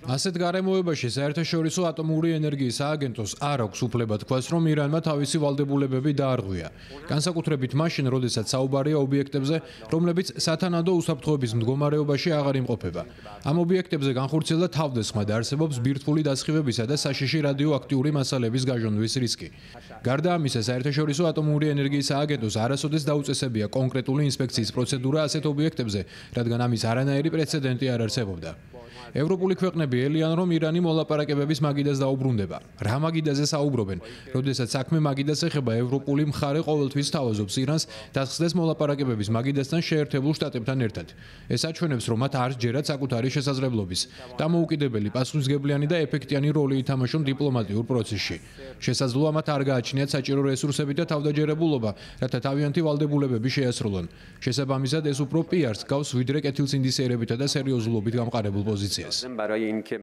ასეთ გარემოებაში საერთაშორისო ატომური ენერგიის სააგენტოს არ აქვს უფლება თქვას, რომ ირანმა თავისი ვალდებულებები დაარღვია. განსაკუთრებით მაშინ, როდესაც საუბარია ობიექტებზე, რომლებიც სათანადო უსაფრთხოების მდგომარეობაში აღარ იმყოფება. ამ ობიექტებზე განხორციელდა თავდასხმა და არსებობს ბირთვული დასხივებისა და საშიში რადიოაქტიური მასალების გაჟონვის რისკი. გარდა ამისა, საერთაშორისო ატომური ენერგიის სააგენტოს არასოდეს დაუწესებია კონკრეტული ინსპექციის პროცედურა ასეთ ობიექტებზე, რადგან ამის არანაირი პრეცედენტი არ არსებობდა. ევროპული ქვეყნები ელიან, რომ ირანი მოლაპარაკებების მაგიდას დაუბრუნდება. რა მაგიდაზე საუბრობენ? როდესაც საქმე მაგიდას ეხება, ევროპული მხარე ყოველთვის თავაზობს ირანს დასხსდეს მოლაპარაკებების მაგიდასთან შეერთებულ შტატებთან ერთად. ეს აჩვენებს, რომ მათ არ ჯერათ საკუთარი შესაძლებლობის, დამოუკიდებელი, პასუხისმგებლიანი და ეფექტიანი როლი ითამაშონ დიპლომატიურ პროცესში. შესაძლოა მათ არ გააჩნიათ საჭირო რესურსები და თავდაჯერებულობა, რათა თავიანთი ვალდებულებები შეასრულონ. შესაბამისად, ეს უფრო პიარს გავს, ვიდრე კეთილსინდისიერებითა და სერიოზულობით გამყარებულ პოზიციას.